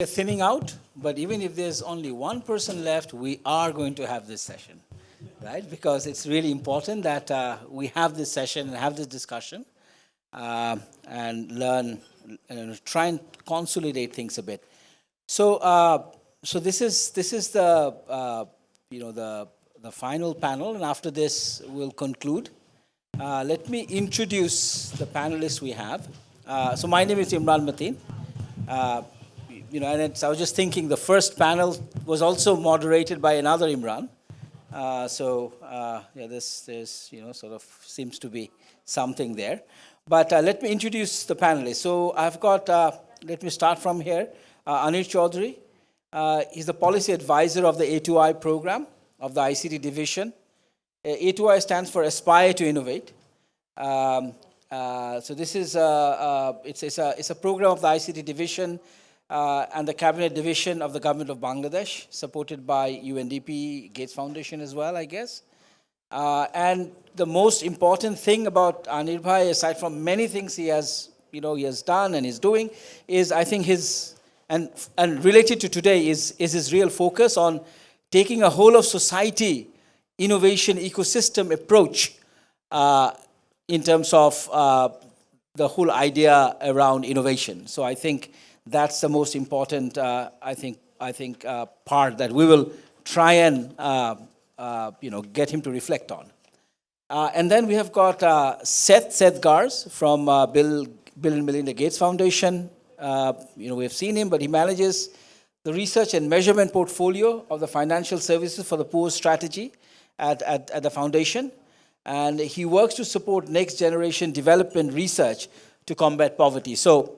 We're thinning out, but even if there's only one person left, we are going to have this session, right? Because it's really important that we have this session and have this discussion and learn, try and consolidate things a bit. So this is the the final panel, and after this we'll conclude. Let me introduce the panelists we have. So my name is Imran Matin. And I was just thinking the first panel was also moderated by another Imran. There's sort of seems to be something there. But let me introduce the panelists. So I've got, let me start from here, Anir Chowdury. He's the policy advisor of the A2I program of the ICT division. A2I stands for Aspire to Innovate. So this is it's a program of the ICT division and the cabinet division of the government of Bangladesh, supported by UNDP, Gates Foundation as well, I guess. And the most important thing about Anir Bhai, aside from many things he has done and is doing, is I think his and related to today is his real focus on taking a whole of society innovation ecosystem approach in terms of the whole idea around innovation. So I think that's the most important, part that we will try and get him to reflect on. And then we have got Seth Garz from Bill and Melinda Gates Foundation. We have seen him, but he manages the research and measurement portfolio of the financial services for the poor strategy at the foundation. And he works to support next generation development research to combat poverty. So,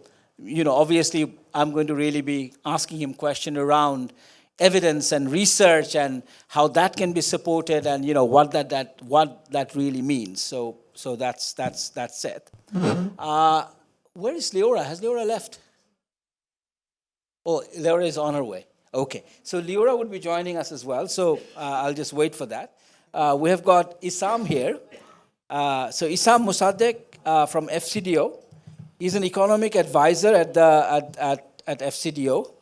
obviously, I'm going to really be asking him questions around evidence and research and how that can be supported and what that really means. So that's Seth. Where is Leora? Has Leora left? Oh, Leora is on her way. Okay, so Leora would be joining us as well. So I'll just wait for that. We have got Issam here. So Issam Mosaddeq from FCDO. He's an economic advisor at FCDO,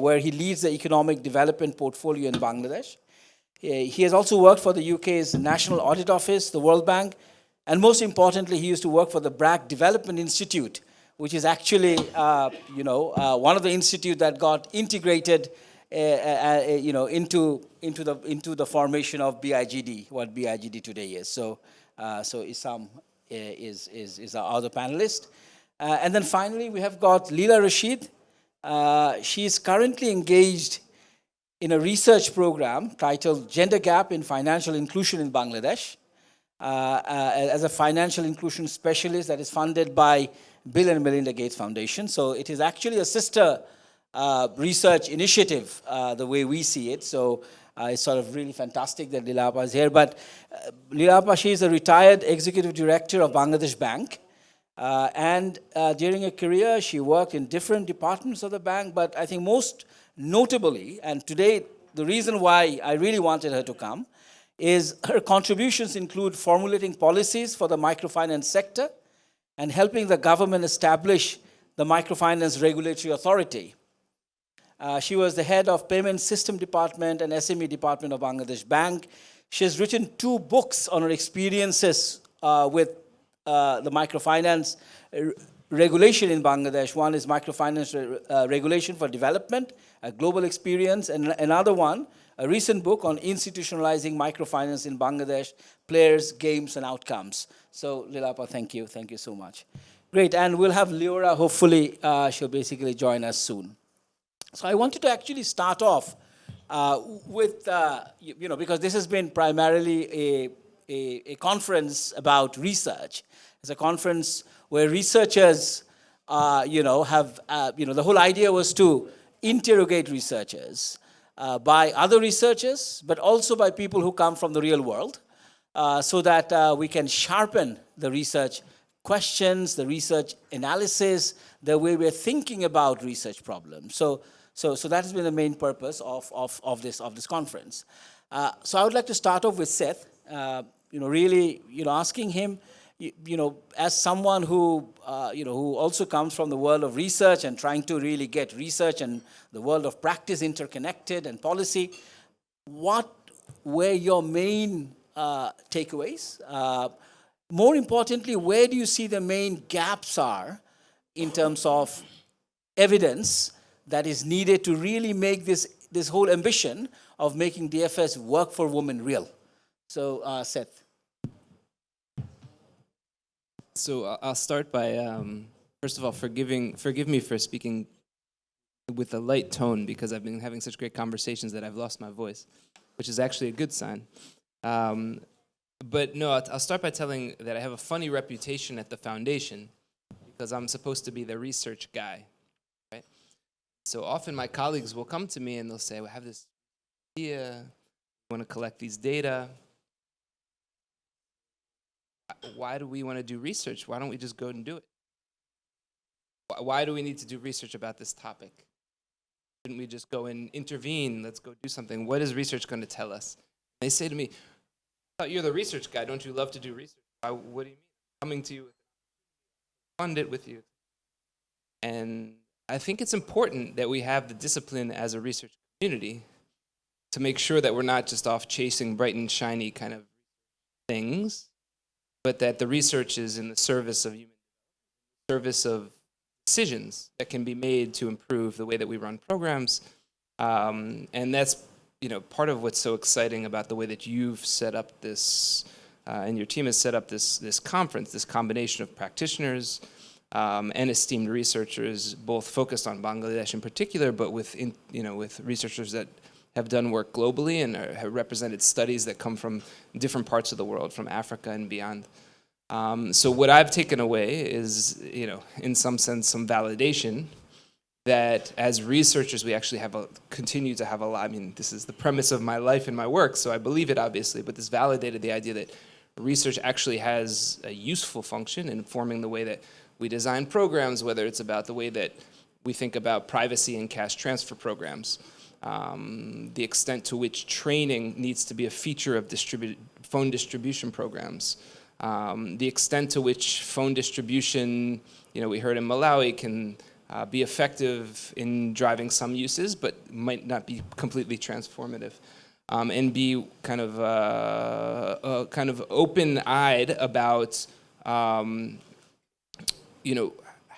where he leads the economic development portfolio in Bangladesh. He has also worked for the UK's National Audit Office, the World Bank, and most importantly, he used to work for the BRAC Development Institute, which is actually, one of the institutes that got integrated, into the formation of BIGD, what BIGD today is. So Issam is our other panelist. And then finally, we have got Lila Rashid. She is currently engaged in a research program titled Gender Gap in Financial Inclusion in Bangladesh as a financial inclusion specialist that is funded by Bill and Melinda Gates Foundation. So it is actually a sister research initiative, the way we see it. So it's sort of really fantastic that Lila is here. But Lila, she is a retired executive director of Bangladesh Bank. And during her career, she worked in different departments of the bank, but I think most notably, and today the reason why I really wanted her to come, is her contributions include formulating policies for the microfinance sector and helping the government establish the Microfinance Regulatory Authority. She was the head of Payment System Department and SME Department of Bangladesh Bank. She has written 2 books on her experiences with the microfinance regulation in Bangladesh. One is Microfinance Regulation for Development, a Global Experience, and another one, a recent book on institutionalizing microfinance in Bangladesh, players, games, and outcomes. So, Lilapa, thank you. Thank you so much. Great, and we'll have Leora, hopefully, she'll basically join us soon. So I wanted to actually start off with, because this has been primarily a conference about research. It's a conference where researchers, the whole idea was to interrogate researchers by other researchers, but also by people who come from the real world, so that we can sharpen the research questions, the research analysis, the way we're thinking about research problems. So that has been the main purpose of this conference. So I would like to start off with Seth, really, asking him, as someone who, who also comes from the world of research and trying to really get research and the world of practice interconnected and policy, what were your main takeaways? More importantly, where do you see the main gaps are in terms of evidence that is needed to really make this whole ambition of making DFS work for women real? So, Seth. So I'll start by, first of all, forgive me for speaking with a light tone, because I've been having such great conversations that I've lost my voice, which is actually a good sign. But no, I'll start by telling that I have a funny reputation at the foundation because I'm supposed to be the research guy, right? So often my colleagues will come to me and they'll say, "We have this idea, we want to collect these data. Why do we want to do research? Why don't we just go and do it? Why do we need to do research about this topic? Shouldn't we just go and intervene? Let's go do something. What is research going to tell us?" They say to me, "Oh, you're the research guy. Don't you love to do research? What do you mean? Coming to you, fund it with you." And I think it's important that we have the discipline as a research community to make sure that we're not just off chasing bright and shiny kind of things, but that the research is in the service of human, service of decisions that can be made to improve the way that we run programs. And that's part of what's so exciting about the way that you've set up this, and your team has set up this conference, this combination of practitioners and esteemed researchers, both focused on Bangladesh in particular, but with researchers that have done work globally and have represented studies that come from different parts of the world, from Africa and beyond. So what I've taken away is, in some sense, some validation that as researchers we actually continue to have a lot. I mean, this is the premise of my life and my work, so I believe it obviously, but this validated the idea that research actually has a useful function in informing the way that we design programs, whether it's about the way that we think about privacy and cash transfer programs, the extent to which training needs to be a feature of phone distribution programs, the extent to which phone distribution, we heard in Malawi, can be effective in driving some uses, but might not be completely transformative, and be kind of open-eyed about,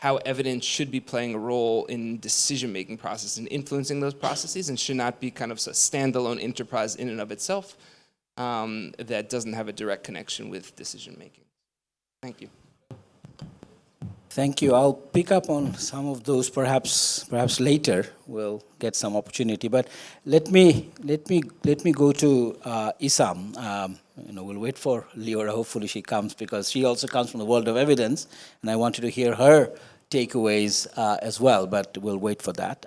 how evidence should be playing a role in decision-making process and influencing those processes, and should not be kind of a standalone enterprise in and of itself that doesn't have a direct connection with decision-making. Thank you. Thank you. I'll pick up on some of those perhaps later. We'll get some opportunity. But let me go to Issam. We'll wait for Leora. Hopefully she comes, because she also comes from the world of evidence, and I wanted to hear her takeaways as well. But we'll wait for that.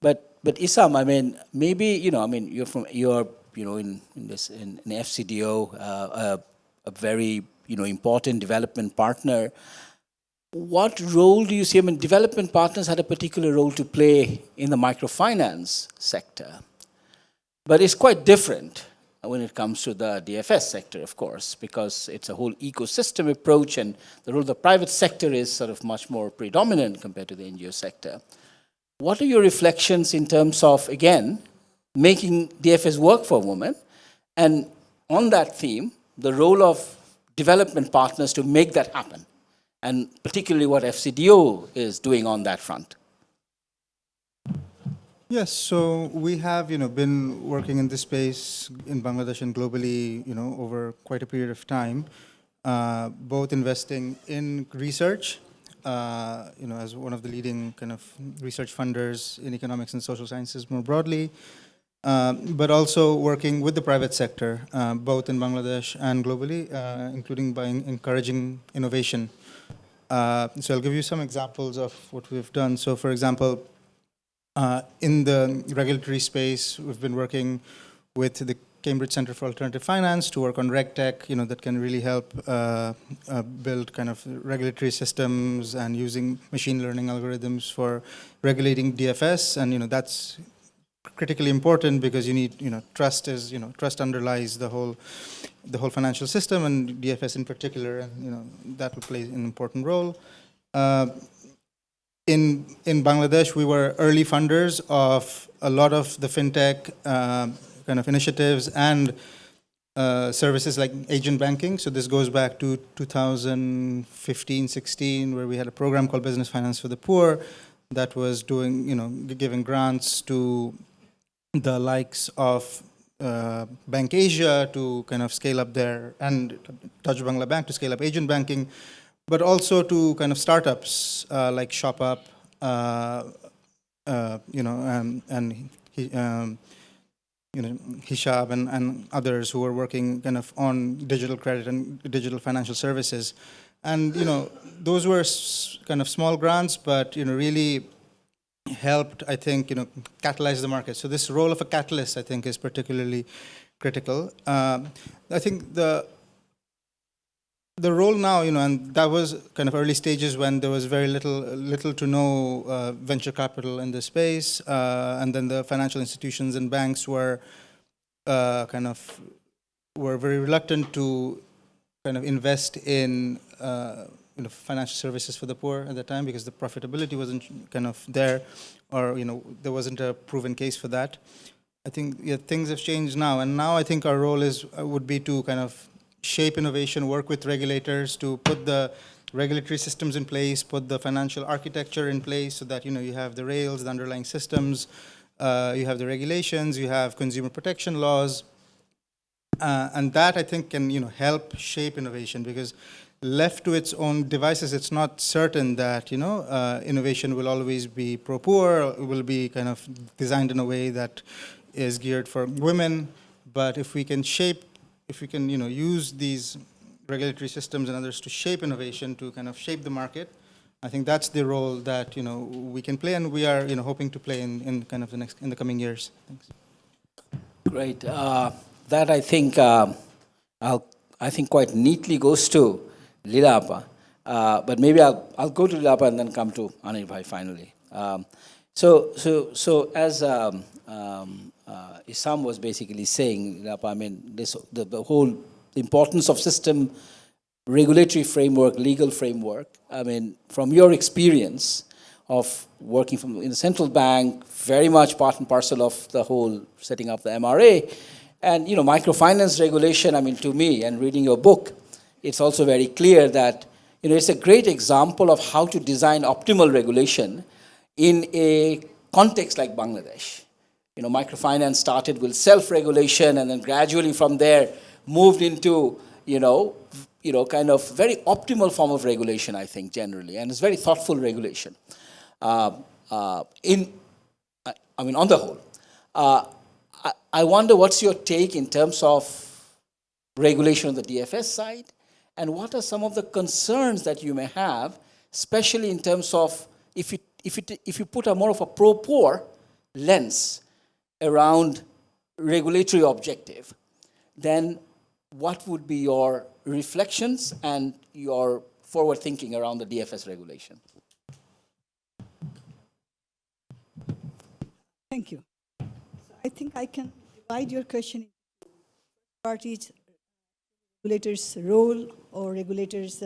But Issam, I mean, maybe you're in FCDO, a very important development partner. What role do you see? I mean, development partners had a particular role to play in the microfinance sector, but it's quite different when it comes to the DFS sector, of course, because it's a whole ecosystem approach, and the role of the private sector is sort of much more predominant compared to the NGO sector. What are your reflections in terms of, again, making DFS work for women, and on that theme, the role of development partners to make that happen, and particularly what FCDO is doing on that front? Yes, so we have, been working in this space in Bangladesh and globally, over quite a period of time, both investing in research, as one of the leading kind of research funders in economics and social sciences more broadly, but also working with the private sector, both in Bangladesh and globally, including by encouraging innovation. So I'll give you some examples of what we've done. So for example, in the regulatory space, we've been working with the Cambridge Center for Alternative Finance to work on RegTech, that can really help build kind of regulatory systems and using machine learning algorithms for regulating DFS. And, that's critically important because you need, trust underlies the whole financial system, and DFS in particular, and that will play an important role. In Bangladesh, we were early funders of a lot of the fintech kind of initiatives and services like agent banking. So this goes back to 2015-16, where we had a program called Business Finance for the Poor that was doing, giving grants to the likes of Bank Asia to kind of scale up and Touch Bangla Bank to scale up agent banking, but also to kind of startups like ShopUp, Hishab and others who are working kind of on digital credit and digital financial services. And, those were kind of small grants, but, really helped, I think, catalyze the market. So this role of a catalyst, I think, is particularly critical. I think the role now, and that was kind of early stages when there was very little to no venture capital in the space, and then the financial institutions and banks were very reluctant to kind of invest in financial services for the poor at the time because the profitability wasn't kind of there, or there wasn't a proven case for that. I think things have changed now, and now I think our role would be to kind of shape innovation, work with regulators to put the regulatory systems in place, put the financial architecture in place so that you have the rails, the underlying systems, you have the regulations, you have consumer protection laws, and that I think can help shape innovation, because left to its own devices, it's not certain that innovation will always be pro-poor, will be kind of designed in a way that is geared for women. But if we can use these regulatory systems and others to shape innovation, to kind of shape the market, I think that's the role that we can play, and we are hoping to play in kind of in the coming years. Thanks. Great. That I think quite neatly goes to Lila Appa. But maybe I'll go to Lila Appa and then come to Anir Bhai finally. So as Issam was basically saying, Lila Appa, I mean, the whole importance of system, regulatory framework, legal framework. I mean, from your experience of working in the central bank, very much part and parcel of the whole setting up the MRA, and microfinance regulation. I mean, to me, and reading your book, it's also very clear that it's a great example of how to design optimal regulation in a context like Bangladesh. Microfinance started with self-regulation, and then gradually from there moved into kind of very optimal form of regulation, I think, generally, and it's very thoughtful regulation. On the whole, I wonder what's your take in terms of regulation on the DFS side, and what are some of the concerns that you may have, especially in terms of if you put a more of a pro-poor lens around regulatory objective, then what would be your reflections and your forward thinking around the DFS regulation? Thank you. So I think I can divide your question into parties, regulators' role, or regulators,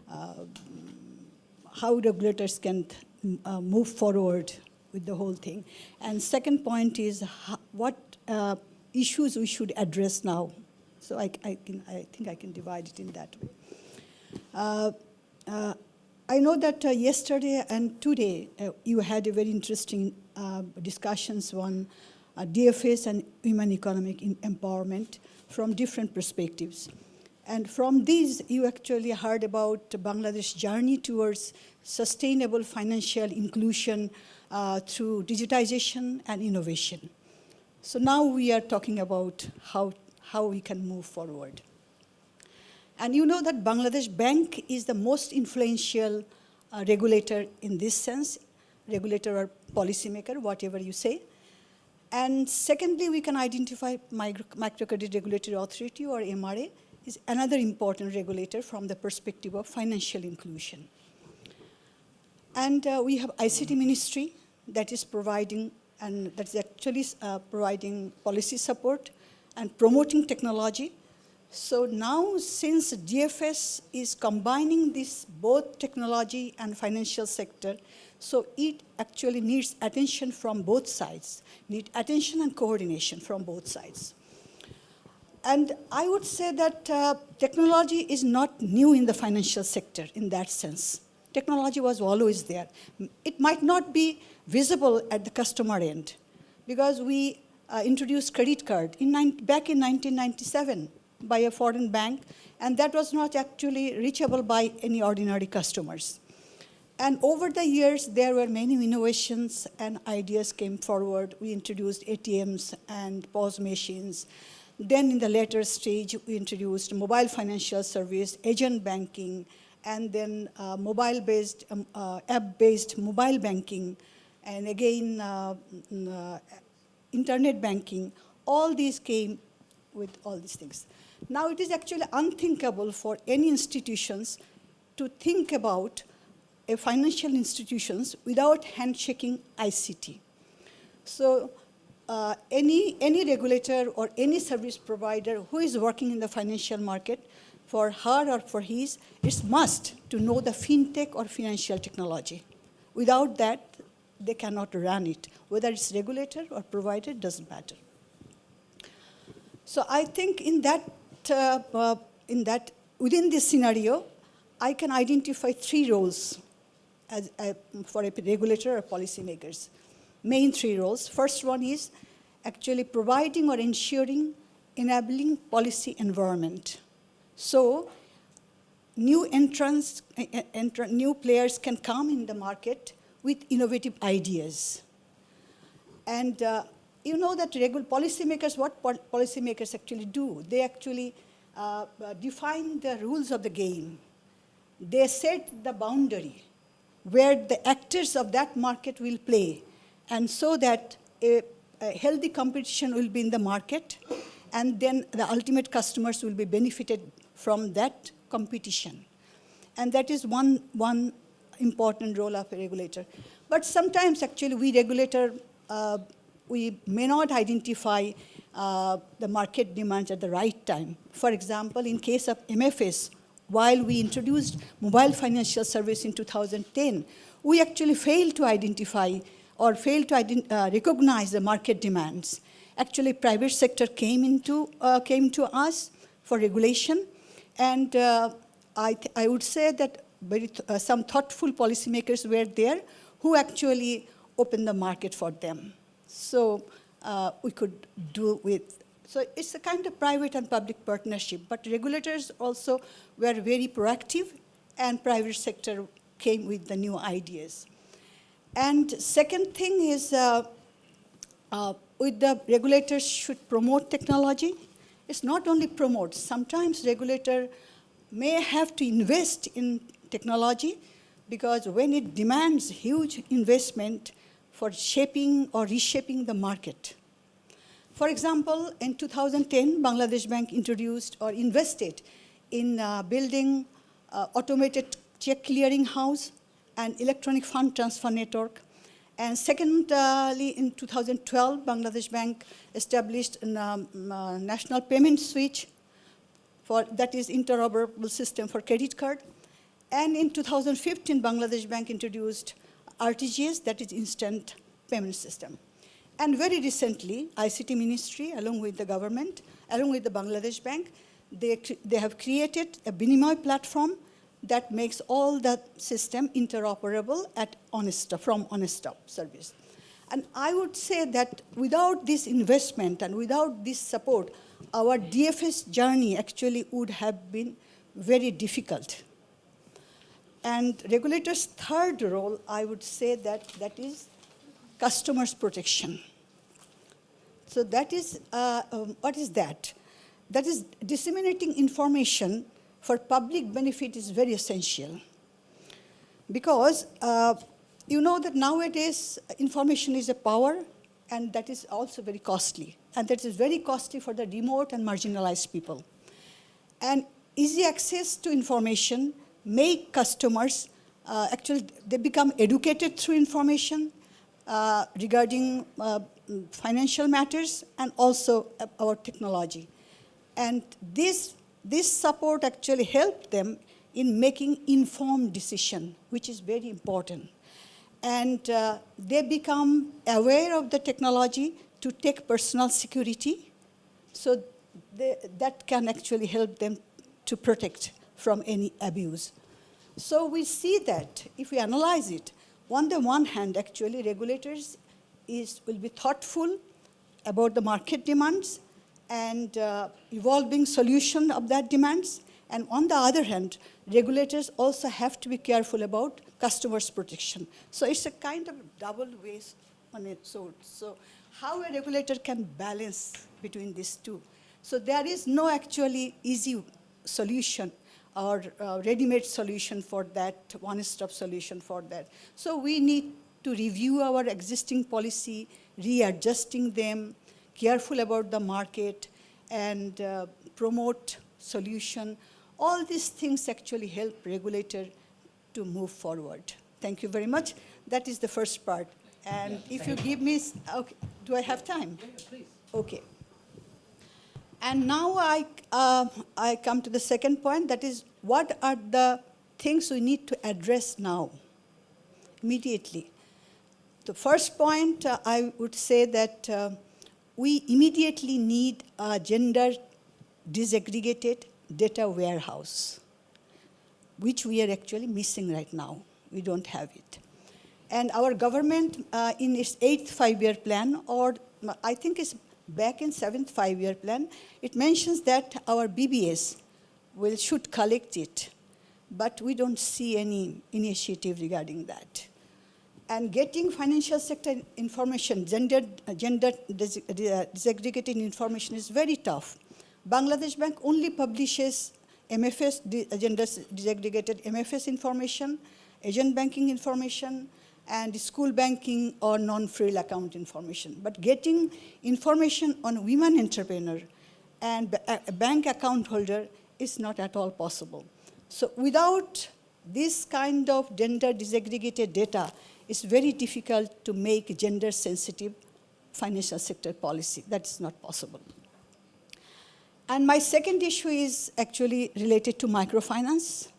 how regulators can move forward with the whole thing. And second point is what issues we should address now. So I think I can divide it in that way. I know that yesterday and today you had a very interesting discussions on DFS and women economic empowerment from different perspectives. And from these, you actually heard about Bangladesh's journey towards sustainable financial inclusion through digitization and innovation. So now we are talking about how we can move forward. And you know that Bangladesh Bank is the most influential regulator in this sense, regulator or policymaker, whatever you say. And secondly, we can identify Microcredit Regulatory Authority, or MRA, is another important regulator from the perspective of financial inclusion. And we have ICT Ministry that is providing and that's actually providing policy support and promoting technology. So now, since DFS is combining this both technology and financial sector, so it actually needs attention from both sides, need attention and coordination from both sides. And I would say that technology is not new in the financial sector in that sense. Technology was always there. It might not be visible at the customer end, because we introduced credit card back in 1997 by a foreign bank, and that was not actually reachable by any ordinary customers. And over the years, there were many innovations and ideas came forward. We introduced ATMs and POS machines. Then in the later stage, we introduced mobile financial service, agent banking, and then mobile-based, app-based mobile banking, and again, internet banking. All these came with all these things. Now it is actually unthinkable for any institutions to think about a financial institutions without handshaking ICT. So any regulator or any service provider who is working in the financial market, for her or for his, it's must to know the fintech or financial technology. Without that, they cannot run it. Whether it's regulator or provider, doesn't matter. So I think within this scenario, I can identify 3 roles for a regulator or policymakers. Main 3 roles. First one is actually providing or ensuring enabling policy environment. So new entrants, new players can come in the market with innovative ideas. And you know that policymakers, what policymakers actually do? They actually define the rules of the game. They set the boundary where the actors of that market will play, and so that a healthy competition will be in the market, and then the ultimate customers will be benefited from that competition. And that is one important role of a regulator. But sometimes actually we regulator, we may not identify the market demands at the right time. For example, in case of MFS, while we introduced mobile financial service in 2010, we actually failed to identify or failed to recognize the market demands. Actually, private sector came to us for regulation, and I would say that some thoughtful policymakers were there who actually opened the market for them. So we could do with. So it's a kind of private and public partnership, but regulators also were very proactive, and private sector came with the new ideas. And second thing is, with the regulators should promote technology. It's not only promote, sometimes regulator may have to invest in technology, because when it demands huge investment for shaping or reshaping the market. For example, in 2010, Bangladesh Bank introduced or invested in building automated check clearing house and electronic fund transfer network. And secondly, in 2012, Bangladesh Bank established a national payment switch that is interoperable system for credit card. And in 2015, Bangladesh Bank introduced RTGS, that is instant payment system. And very recently, ICT Ministry, along with the government, along with the Bangladesh Bank, they have created a Binimoy platform that makes all the system interoperable from on-stop service. And I would say that without this investment and without this support, our DFS journey actually would have been very difficult. And regulators' third role, I would say that is customers' protection. So that is, what is that? That is disseminating information for public benefit is very essential. Because you know that nowadays information is a power, and that is also very costly. And that is very costly for the remote and marginalized people. And easy access to information make customers, actually they become educated through information, regarding financial matters and also our technology. And this support actually helped them in making informed decision, which is very important. And they become aware of the technology to take personal security, so that can actually help them to protect from any abuse. So we see that if we analyze it, on the one hand, actually regulators will be thoughtful about the market demands and evolving solution of that demands. And on the other hand, regulators also have to be careful about customers' protection. So it's a kind of double-way sword. So how a regulator can balance between these two? So there is no actually easy solution or ready-made solution for that, one-stop solution for that. So we need to review our existing policy, readjusting them, careful about the market, and promote solution. All these things actually help regulator to move forward. Thank you very much. That is the first part. And if you give me, okay, do I have time? Yeah, please. Okay. And now I come to the second point, that is, what are the things we need to address now, immediately? The first point, I would say that we immediately need a gender disaggregated data warehouse, which we are actually missing right now. We don't have it. And our government, in its 8th five-year plan, or I think it's back in 7th five-year plan, it mentions that our BBS should collect it, but we don't see any initiative regarding that. And getting financial sector information, gender disaggregated information is very tough. Bangladesh Bank only publishes MFS, gender disaggregated MFS information, agent banking information, and school banking or non-frill account information. But getting information on women entrepreneur and a bank account holder is not at all possible. So without this kind of gender disaggregated data, it's very difficult to make gender sensitive financial sector policy. That's not possible. And my second issue is actually related to microfinance.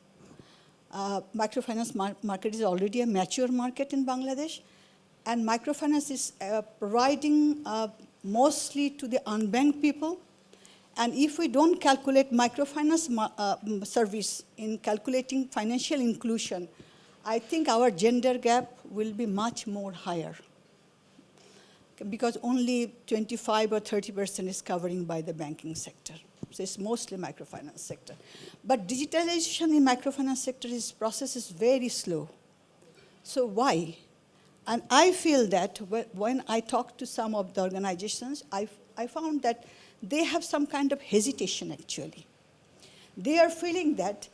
Microfinance market is already a mature market in Bangladesh, and microfinance is providing mostly to the unbanked people. And if we don't calculate microfinance service in calculating financial inclusion, I think our gender gap will be much more higher, because only 25 or 30% is covering by the banking sector. So it's mostly microfinance sector. But digitalization in microfinance sector process is very slow. So why? And I feel that when I talk to some of the organizations, I found that they have some kind of hesitation actually. They are feeling that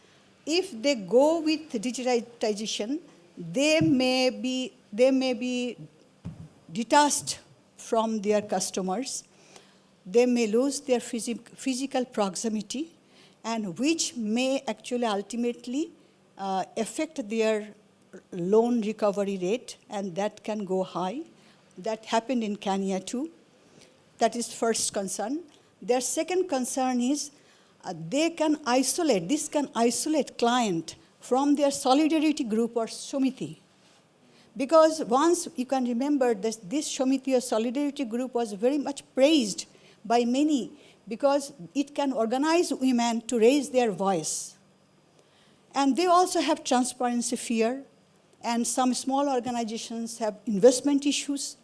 if they go with digitization, they may be detached from their customers. They may lose their physical proximity, and which may actually ultimately affect their loan recovery rate, and that can go high. That happened in Kenya too. That is first concern. Their second concern is this can isolate client from their solidarity group or Shomiti. Because once you can remember this Shomiti or solidarity group was very much praised by many because it can organize women to raise their voice. And they also have transparency fear, and some small organizations have investment issues.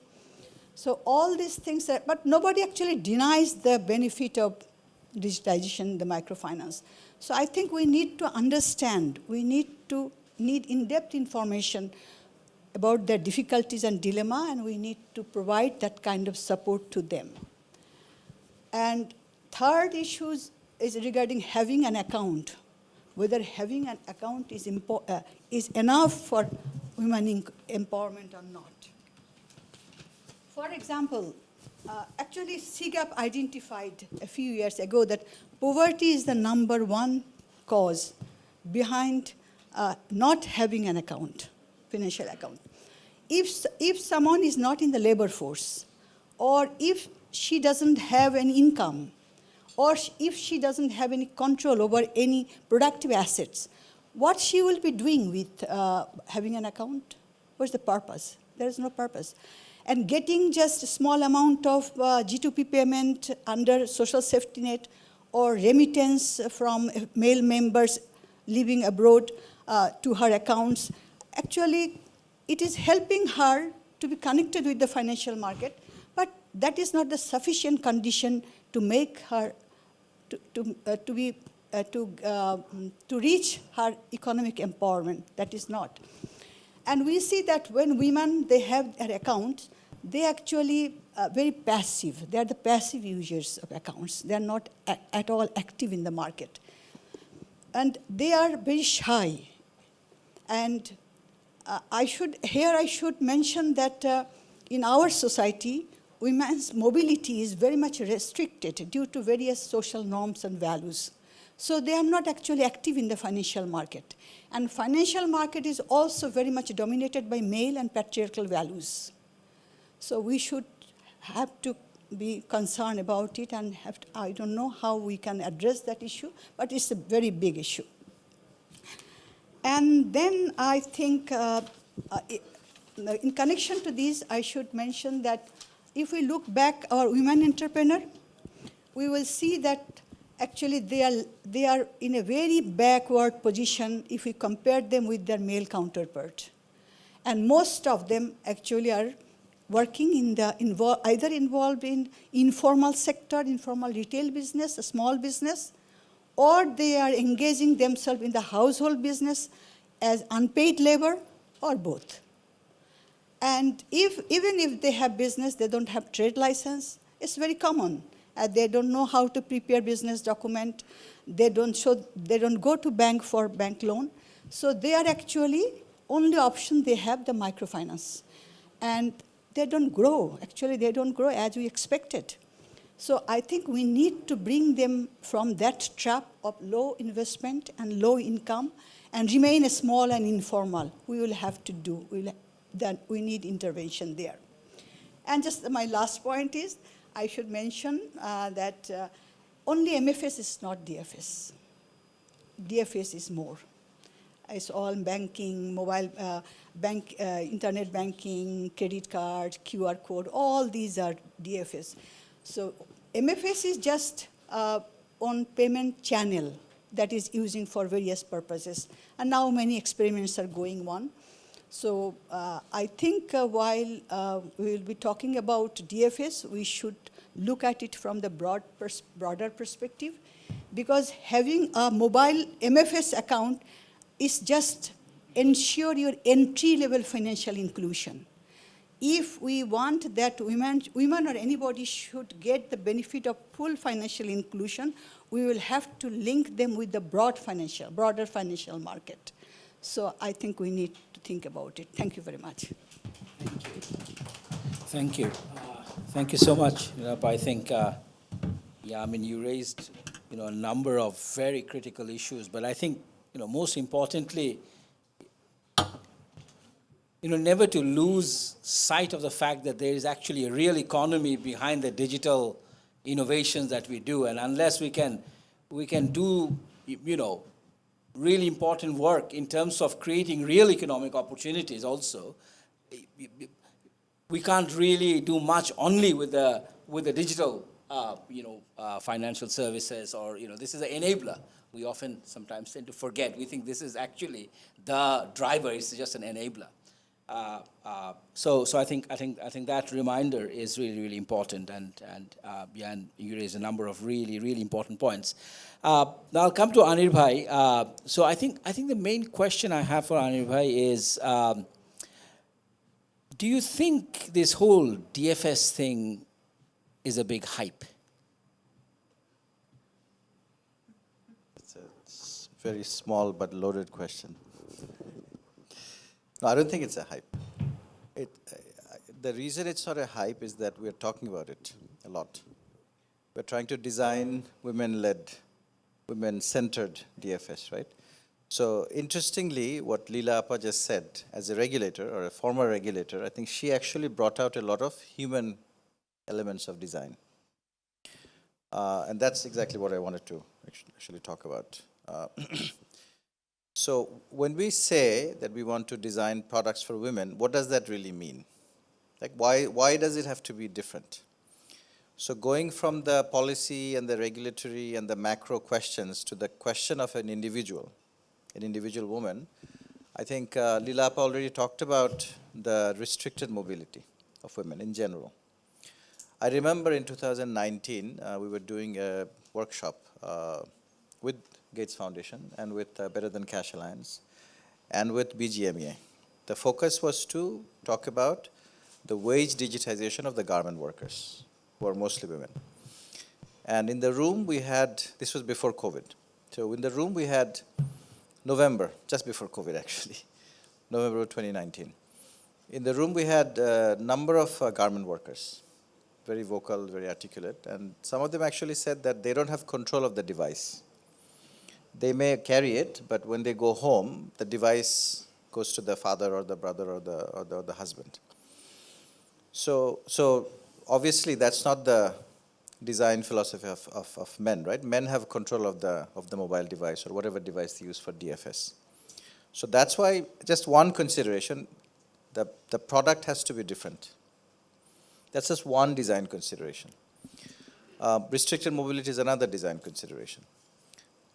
So all these things, but nobody actually denies the benefit of digitization, the microfinance. So I think we need to understand, we need in-depth information about their difficulties and dilemma, and we need to provide that kind of support to them. And third issue is regarding having an account, whether having an account is enough for women empowerment or not. For example, actually CGAP identified a few years ago that poverty is the #1 cause behind not having an account, financial account. if someone is not in the labor force, or if she doesn't have any income, or if she doesn't have any control over any productive assets, what she will be doing with having an account? What's the purpose? There is no purpose. And getting just a small amount of G2P payment under social safety net or remittance from male members living abroad to her accounts, actually it is helping her to be connected with the financial market, but that is not the sufficient condition to make her to reach her economic empowerment. That is not. And we see that when women, they have their accounts, they actually very passive. They are the passive users of accounts. They are not at all active in the market. And they are very shy. And I should mention that in our society, women's mobility is very much restricted due to various social norms and values. So they are not actually active in the financial market. And financial market is also very much dominated by male and patriarchal values. So we should have to be concerned about it, and I don't know how we can address that issue, but it's a very big issue. And then I think in connection to this, I should mention that if we look back our women entrepreneur, we will see that actually they are in a very backward position if we compare them with their male counterpart. And most of them actually are working in the either involved in informal sector, informal retail business, a small business, or they are engaging themselves in the household business as unpaid labor, or both. And even if they have business, they don't have trade license. It's very common. They don't know how to prepare business document. They don't go to bank for bank loan. So they are actually, only option they have the microfinance. And they don't grow. Actually, they don't grow as we expected. So I think we need to bring them from that trap of low investment and low income and remain small and informal. We will have to do, we need intervention there. And just my last point is, I should mention that only MFS is not DFS. DFS is more. It's all banking, mobile internet banking, credit card, QR code, all these are DFS. So MFS is just on payment channel that is using for various purposes. And now many experiments are going on. So I think while we will be talking about DFS, we should look at it from the broader perspective, because having a mobile MFS account is just ensure your entry-level financial inclusion. If we want that women or anybody should get the benefit of full financial inclusion, we will have to link them with the broader financial market. So I think we need to think about it. Thank you very much. Thank you. Thank you so much. I think, you raised, a number of very critical issues, but I think, most importantly, never to lose sight of the fact that there is actually a real economy behind the digital innovations that we do, and unless we can do, really important work in terms of creating real economic opportunities also, we can't really do much only with the digital, financial services, or, this is an enabler. We often sometimes tend to forget. We think this is actually the driver. It's just an enabler. So I think that reminder is really, really important, and you raise a number of really, really important points. Now I'll come to Anir Bhai. So I think the main question I have for Anir Bhai is, do you think this whole DFS thing is a big hype? It's a very small but loaded question. No, I don't think it's a hype. The reason it's not a hype is that we're talking about it a lot. We're trying to design women-led, women-centered DFS, right? So interestingly, what Lila Appa just said, as a regulator or a former regulator, I think she actually brought out a lot of human elements of design. And that's exactly what I wanted to actually talk about. So when we say that we want to design products for women, what does that really mean? Like why does it have to be different? So going from the policy and the regulatory and the macro questions to the question of an individual woman, I think Lila Appa already talked about the restricted mobility of women in general. I remember in 2019, we were doing a workshop with Gates Foundation and with Better Than Cash Alliance and with BGMEA. The focus was to talk about the wage digitization of the garment workers, who are mostly women. And in the room we had, this was before COVID, so in the room we had November, just before COVID actually, November of 2019. In the room we had a number of garment workers, very vocal, very articulate, and some of them actually said that they don't have control of the device. They may carry it, but when they go home, the device goes to the father or the brother or the husband. So obviously that's not the design philosophy of men, right? Men have control of the mobile device or whatever device they use for DFS. So that's why just one consideration, the product has to be different. That's just one design consideration. Restricted mobility is another design consideration.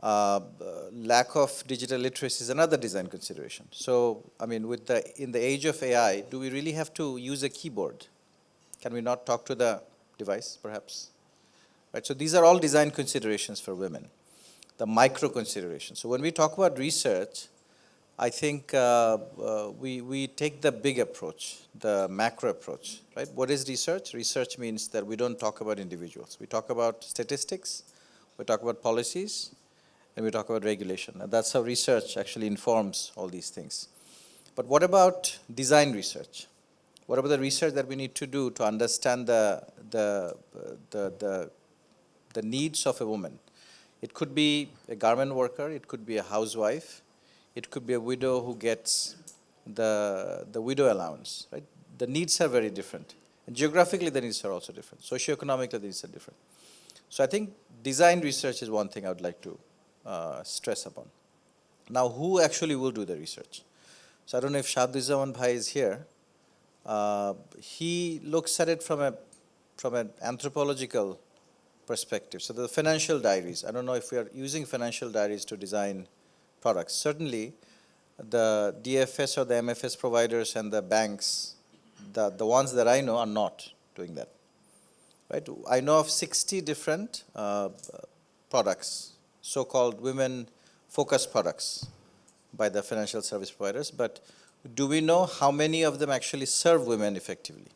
Lack of digital literacy is another design consideration. So, I mean, in the age of AI, do we really have to use a keyboard? Can we not talk to the device, perhaps? Right, so these are all design considerations for women, the micro considerations. So when we talk about research, I think we take the big approach, the macro approach, right? What is research? Research means that we don't talk about individuals. We talk about statistics, we talk about policies, and we talk about regulation. And that's how research actually informs all these things. But what about design research? What about the research that we need to do to understand the needs of a woman? It could be a garment worker, it could be a housewife, it could be a widow who gets the widow allowance, right? The needs are very different. And geographically, the needs are also different. Socioeconomically, the needs are different. So I think design research is one thing I would like to stress upon. Now, who actually will do the research? So I don't know if Shahduzaman Bhai is here. He looks at it from an anthropological perspective. So the financial diaries, I don't know if we are using financial diaries to design products. Certainly, the DFS or the MFS providers and the banks, the ones that I know are not doing that. Right? I know of 60 different products, so-called women-focused products by the financial service providers, but do we know how many of them actually serve women effectively?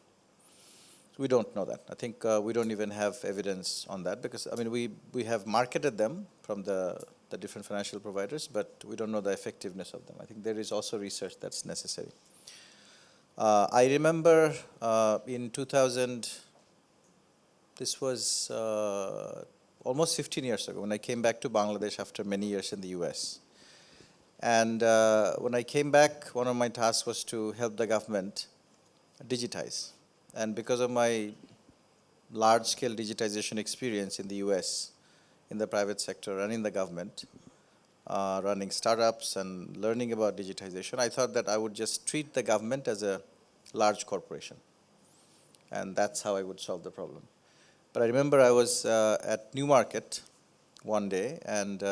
We don't know that. I think we don't even have evidence on that because, I mean, we have marketed them from the different financial providers, but we don't know the effectiveness of them. I think there is also research that's necessary. I remember in 2000, this was almost 15 years ago when I came back to Bangladesh after many years in the US. And when I came back, one of my tasks was to help the government digitize. And because of my large-scale digitization experience in the US, in the private sector and in the government, running startups and learning about digitization, I thought that I would just treat the government as a large corporation. And that's how I would solve the problem. But I remember I was at Newmarket one day, and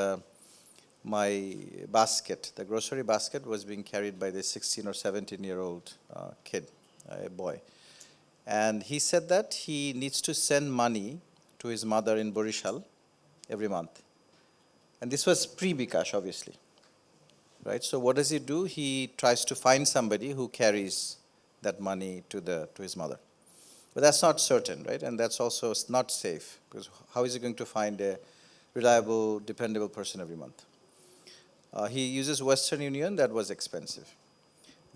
my basket, the grocery basket, was being carried by this 16 or 17-year-old kid, a boy. And he said that he needs to send money to his mother in Borishal every month. And this was pre-Bikash, obviously. Right? So what does he do? He tries to find somebody who carries that money to his mother. But that's not certain, right? And that's also not safe, because how is he going to find a reliable, dependable person every month? He uses Western Union. That was expensive.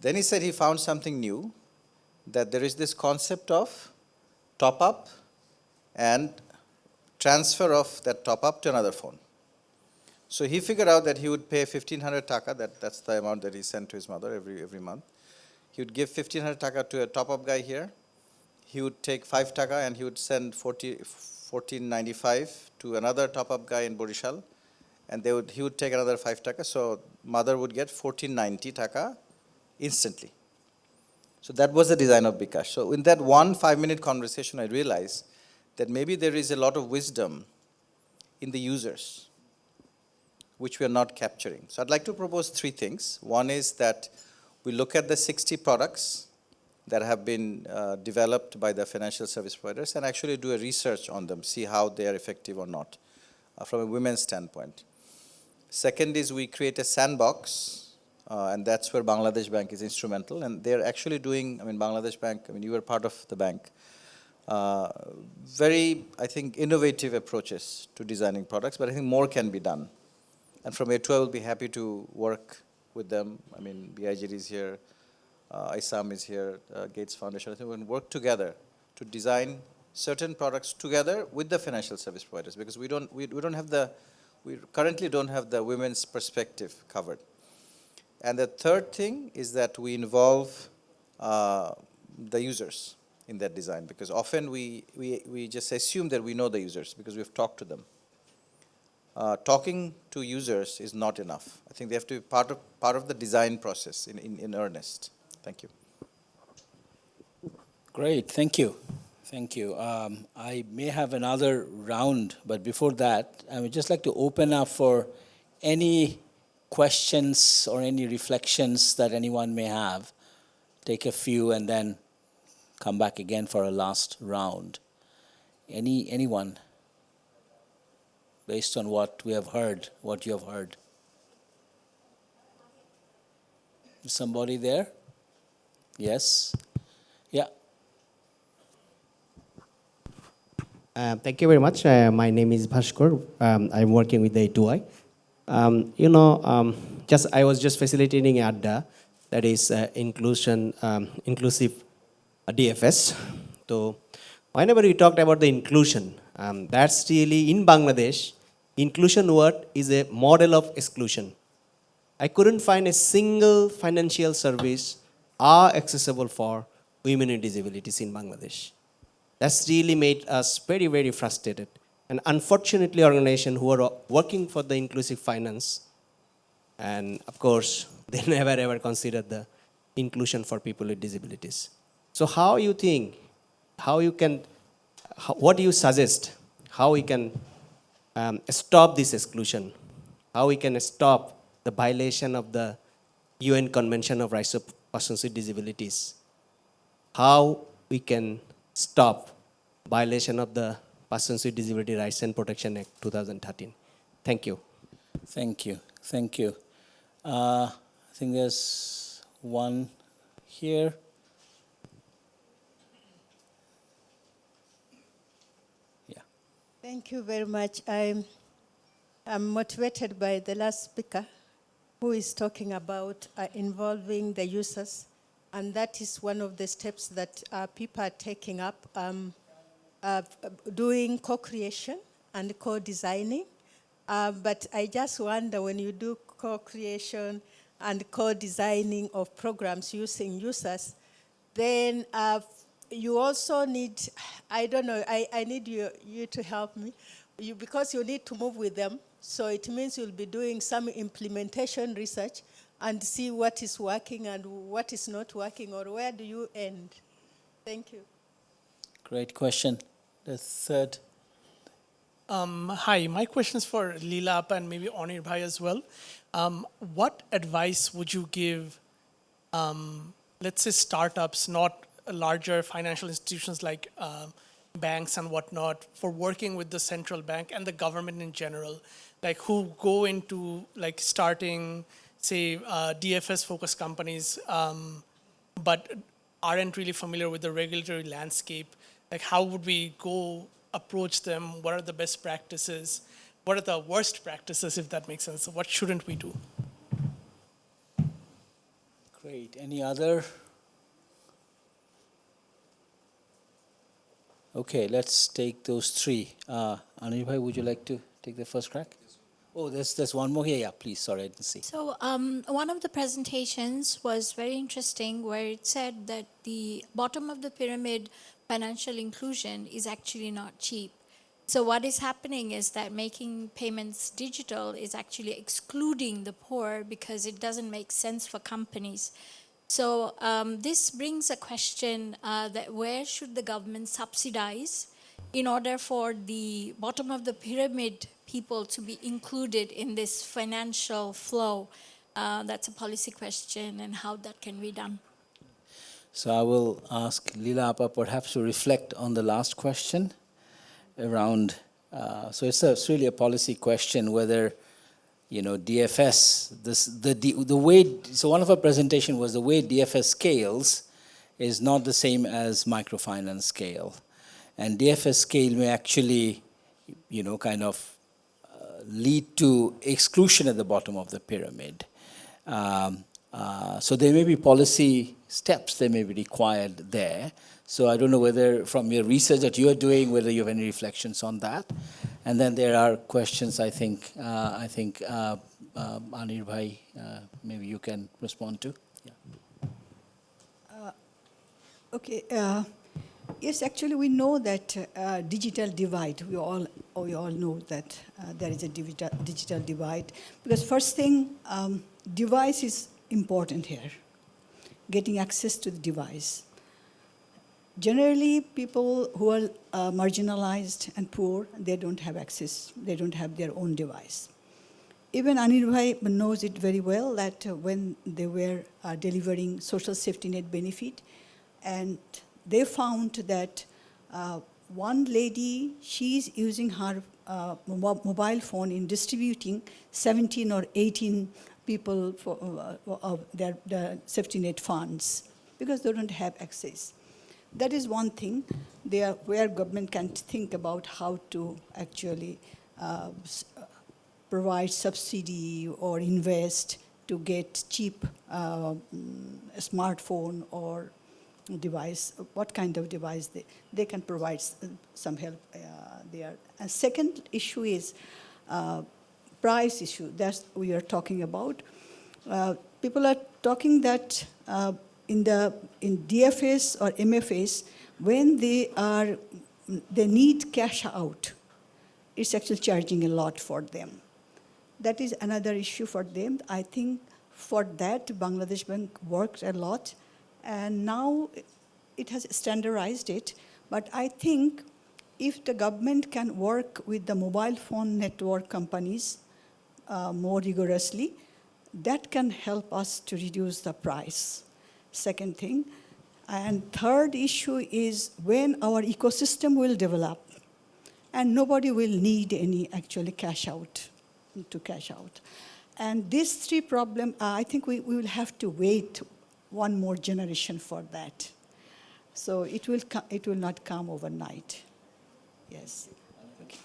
Then he said he found something new, that there is this concept of top-up and transfer of that top-up to another phone. So he figured out that he would pay 1,500 taka, that's the amount that he sent to his mother every month. He would give 1,500 taka to a top-up guy here. He would take 5 taka and he would send 1495 to another top-up guy in Borishal. And he would take another 5 taka. So mother would get 1490 taka instantly. So that was the design of bKash. So in that 5-minute conversation, I realized that maybe there is a lot of wisdom in the users, which we are not capturing. So I'd like to propose 3 things. One is that we look at the 60 products that have been developed by the financial service providers and actually do a research on them, see how they are effective or not from a women's standpoint. Second is we create a sandbox, and that's where Bangladesh Bank is instrumental. And they're actually doing, Bangladesh Bank, you were part of the bank, very, I think, innovative approaches to designing products, but I think more can be done. And from A2, I will be happy to work with them. BIGD is here, Issam is here, Gates Foundation. I think we can work together to design certain products together with the financial service providers, because we currently don't have the women's perspective covered. And the third thing is that we involve the users in that design, because often we just assume that we know the users because we've talked to them. Talking to users is not enough. I think they have to be part of the design process in earnest. Thank you. Great, thank you. Thank you. I may have another round, but before that, I would just like to open up for any questions or any reflections that anyone may have. Take a few and then come back again for a last round. Anyone? Based on what we have heard, what you have heard. Is somebody there? Yes? Yeah. Thank you very much. My name is Bhaskar. I'm working with the A2I. I was just facilitating ADDA, that is inclusive DFS. So whenever you talked about the inclusion, that's really in Bangladesh, inclusion word is a model of exclusion. I couldn't find a single financial service accessible for women with disabilities in Bangladesh. That's really made us very, very frustrated. And unfortunately, organizations who are working for the inclusive finance, and of course, they never ever considered the inclusion for people with disabilities. So how you think, what do you suggest, how we can stop this exclusion? How we can stop the violation of the UN Convention of Rights of Persons with Disabilities? How we can stop violation of the Persons with Disability Rights and Protection Act 2013? Thank you. Thank you. Thank you. I think there's one here. Yeah. Thank you very much. I'm motivated by the last speaker who is talking about involving the users, and that is one of the steps that people are taking up, doing co-creation and co-designing. But I just wonder, when you do co-creation and co-designing of programs using users, then you also need, I don't know, I need you to help me, because you need to move with them. So it means you'll be doing some implementation research and see what is working and what is not working, or where do you end? Thank you. Great question. The third. Hi, my question is for Lila and maybe Anir Bhai as well. What advice would you give, let's say, startups, not larger financial institutions like banks and whatnot, for working with the central bank and the government in general, like who go into like starting, say, DFS-focused companies, but aren't really familiar with the regulatory landscape? Like, how would we go approach them? What are the best practices? What are the worst practices, if that makes sense? What shouldn't we do? Great. Any other? Okay, let's take those three. Anir Bhai, would you like to take the first crack? Oh, there's one more here. Yeah, please. Sorry, I didn't see. So one of the presentations was very interesting where it said that the bottom of the pyramid financial inclusion is actually not cheap. So what is happening is that making payments digital is actually excluding the poor because it doesn't make sense for companies. So this brings a question that where should the government subsidize in order for the bottom of the pyramid people to be included in this financial flow? That's a policy question and how that can be done. So I will ask Lila Appa perhaps to reflect on the last question around, so it's really a policy question whether, DFS, the way, so one of our presentation was the way DFS scales is not the same as microfinance scale. And DFS scale may actually, kind of lead to exclusion at the bottom of the pyramid. So there may be policy steps that may be required there. So I don't know whether from your research that you are doing, whether you have any reflections on that. And then there are questions, I think Anir bhai, maybe you can respond to. Yeah. Okay. Yes, actually, we know that digital divide. We all know that there is a digital divide because first thing, device is important here. Getting access to the device. Generally, people who are marginalized and poor, they don't have access. They don't have their own device. Even Anir bhai knows it very well that when they were delivering social safety net benefit, and they found that one lady, she's using her mobile phone in distributing 17 or 18 people for their safety net funds because they don't have access. That is one thing where government can think about how to actually provide subsidy or invest to get cheap smartphone or device, what kind of device they can provide some help there. And second issue is price issue that we are talking about. People are talking that in DFS or MFS, when they need cash out, it's actually charging a lot for them. That is another issue for them. I think for that, Bangladesh Bank worked a lot. And now it has standardized it. But I think if the government can work with the mobile phone network companies more rigorously, that can help us to reduce the price. Second thing. And third issue is when our ecosystem will develop and nobody will need any actually cash out. And these three problems, I think we will have to wait one more generation for that. So it will not come overnight. Yes. Okay.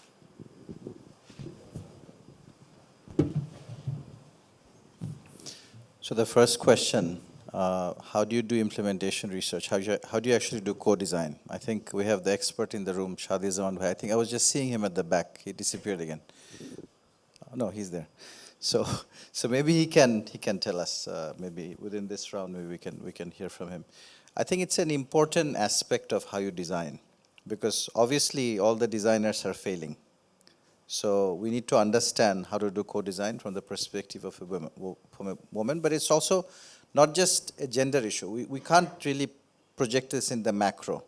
So the first question, how do you do implementation research? How do you actually do co-design? I think we have the expert in the room, Shadi Zaman bhai. I think I was just seeing him at the back. He disappeared again. No, he's there. So maybe he can tell us. Maybe within this round, maybe we can hear from him. I think it's an important aspect of how you design, because obviously all the designers are failing. So we need to understand how to do co-design from the perspective of a woman. But it's also not just a gender issue. We can't really project this in the macro.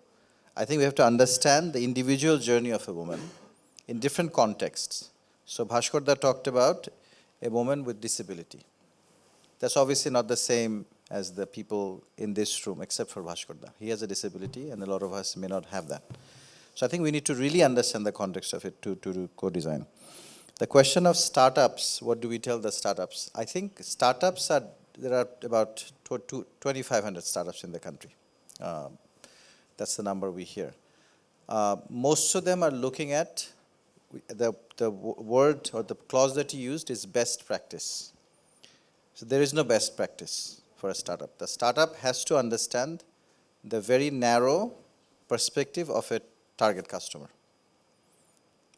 I think we have to understand the individual journey of a woman in different contexts. So Bhaskarda talked about a woman with disability. That's obviously not the same as the people in this room, except for Bhaskarda. He has a disability, and a lot of us may not have that. So I think we need to really understand the context of it to do co-design. The question of startups, what do we tell the startups? I think startups there are about 2,500 startups in the country. That's the number we hear. Most of them are looking at, the word or the clause that you used is best practice. So there is no best practice for a startup. The startup has to understand the very narrow perspective of a target customer.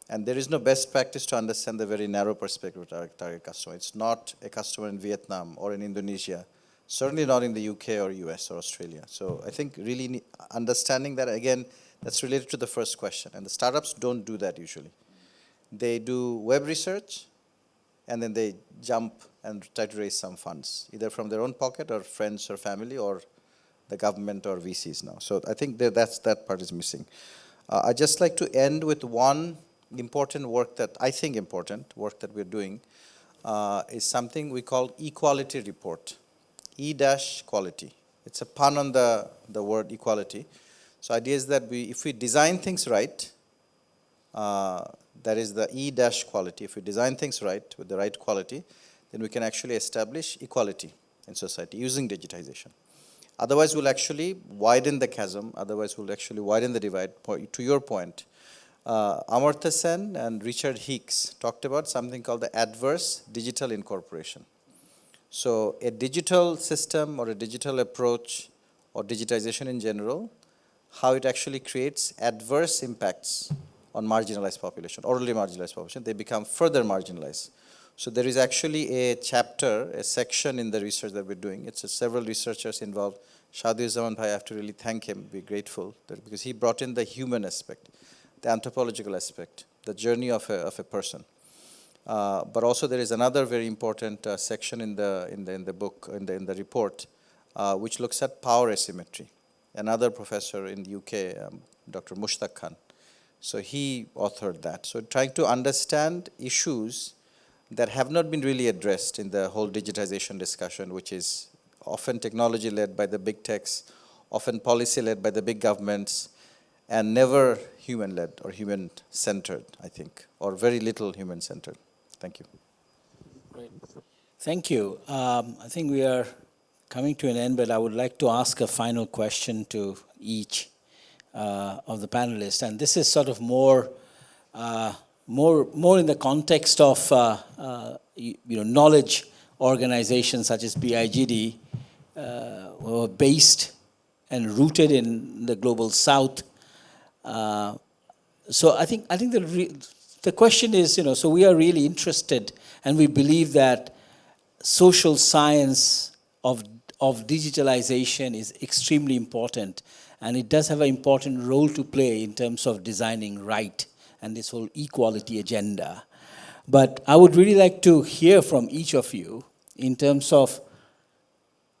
And there is no best practice to understand the very narrow perspective of our target customer. It's not a customer in Vietnam or in Indonesia, certainly not in the UK or US or Australia. So I think really understanding that, again, that's related to the first question. And the startups don't do that usually. They do web research, and then they jump and try to raise some funds, either from their own pocket or friends or family or the government or VCs now. So I think that part is missing. I'd just like to end with one important work that I think we're doing is something we call equality report, E-quality. It's a pun on the word equality. So idea is that if we design things right, that is the E-quality. If we design things right with the right quality, then we can actually establish equality in society using digitization. Otherwise, we'll actually widen the chasm. Otherwise, we'll actually widen the divide. To your point, Amartya Sen and Richard Hicks talked about something called the adverse digital incorporation. So a digital system or a digital approach or digitization in general, how it actually creates adverse impacts on marginalized population, already marginalized population, they become further marginalized. So there is actually a chapter, a section in the research that we're doing. It's several researchers involved. Chowdury Bhai, I have to really thank him, be grateful, because he brought in the human aspect, the anthropological aspect, the journey of a person. But also there is another very important section in the book, in the report, which looks at power asymmetry. Another professor in the UK, Dr. Mushtaq Khan. So he authored that. So trying to understand issues that have not been really addressed in the whole digitization discussion, which is often technology-led by the big techs, often policy-led by the big governments, and never human-led or human-centered, I think, or very little human-centered. Thank you. Great. Thank you. I think we are coming to an end, but I would like to ask a final question to each of the panelists, and this is sort of more in the context of knowledge organizations such as BIGD, who are based and rooted in the global South. So I think the question is, so we are really interested, and we believe that social science of digitalization is extremely important, and it does have an important role to play in terms of designing right and this whole equality agenda. But I would really like to hear from each of you in terms of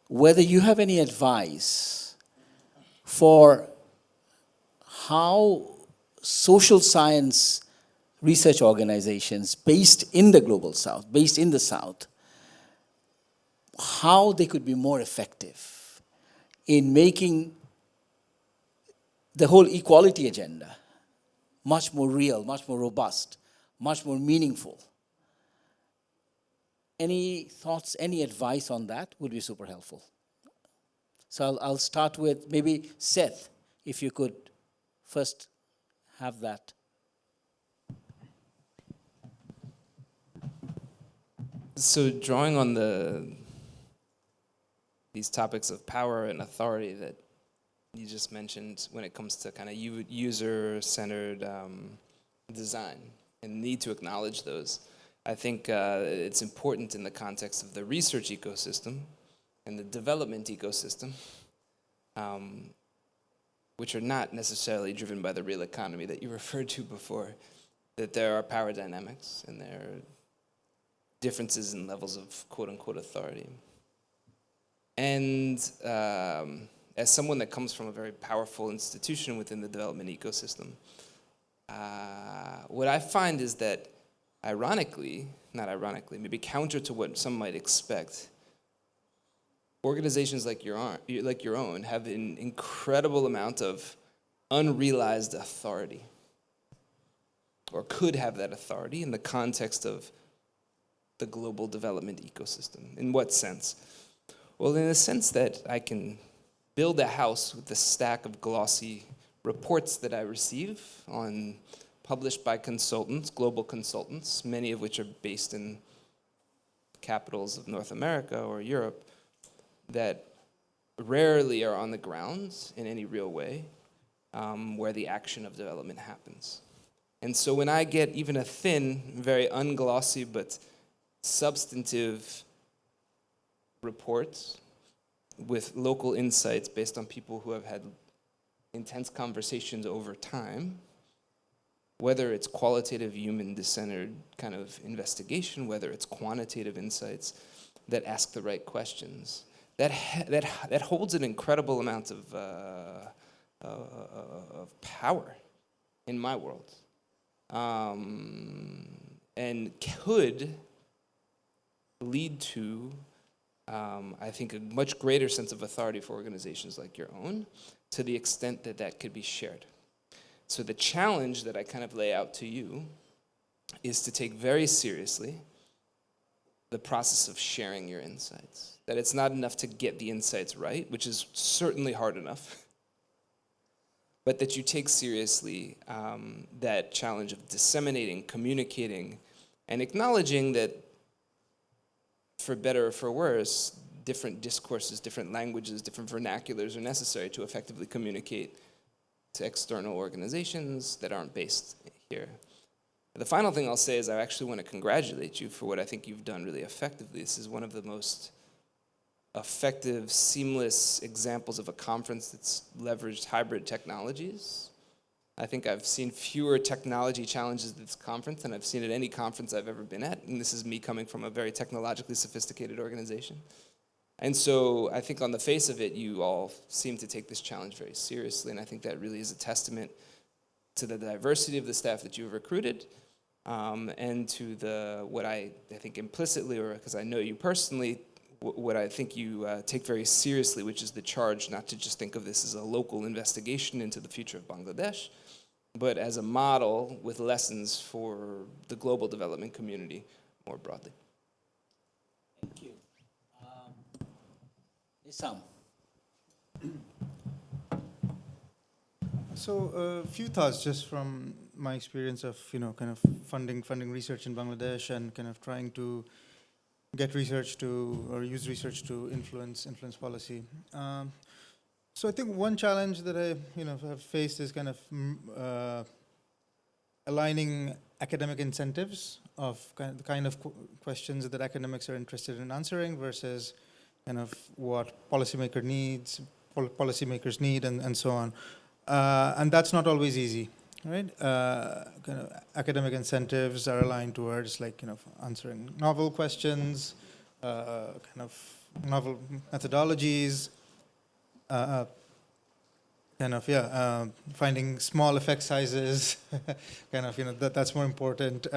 whether you have any advice for how social science research organizations based in the global South, based in the South, how they could be more effective in making the whole equality agenda much more real, much more robust, much more meaningful. Any thoughts, any advice on that would be super helpful. So I'll start with maybe Seth, if you could first have that. So drawing on these topics of power and authority that you just mentioned when it comes to kind of user-centered design and need to acknowledge those, I think it's important in the context of the research ecosystem and the development ecosystem, which are not necessarily driven by the real economy that you referred to before, that there are power dynamics and there are differences in levels of quote-unquote authority. And as someone that comes from a very powerful institution within the development ecosystem, what I find is that not ironically, maybe counter to what some might expect, organizations like your own have an incredible amount of unrealized authority, or could have that authority in the context of the global development ecosystem. In what sense? Well, in the sense that I can build a house with a stack of glossy reports that I receive published by consultants, global consultants, many of which are based in capitals of North America or Europe, that rarely are on the ground in any real way where the action of development happens. And so when I get even a thin, very unglossy but substantive report with local insights based on people who have had intense conversations over time, whether it's qualitative, human-centered kind of investigation, whether it's quantitative insights that ask the right questions, that holds an incredible amount of power in my world, and could lead to, I think, a much greater sense of authority for organizations like your own, to the extent that that could be shared. So the challenge that I kind of lay out to you is to take very seriously the process of sharing your insights. That it's not enough to get the insights right, which is certainly hard enough, but that you take seriously that challenge of disseminating, communicating, and acknowledging that, for better or for worse, different discourses, different languages, different vernaculars are necessary to effectively communicate to external organizations that aren't based here. The final thing I'll say is I actually want to congratulate you for what I think you've done really effectively. This is one of the most effective, seamless examples of a conference that's leveraged hybrid technologies. I think I've seen fewer technology challenges at this conference than I've seen at any conference I've ever been at, and this is me coming from a very technologically sophisticated organization. And so I think on the face of it, you all seem to take this challenge very seriously, and I think that really is a testament to the diversity of the staff that you've recruited, and to what I think implicitly, or because I know you personally, what I think you take very seriously, which is the charge not to just think of this as a local investigation into the future of Bangladesh, but as a model with lessons for the global development community more broadly. Thank you. Issam. So a few thoughts just from my experience of, kind of funding research in Bangladesh and kind of trying to get research to, or use research to influence policy. So I think one challenge that I, have faced is kind of aligning academic incentives of the kind of questions that academics are interested in answering versus kind of what policymakers need, and so on. And that's not always easy, right? Kind of academic incentives are aligned towards answering novel questions, kind of novel methodologies, finding small effect sizes, kind of, that's more important,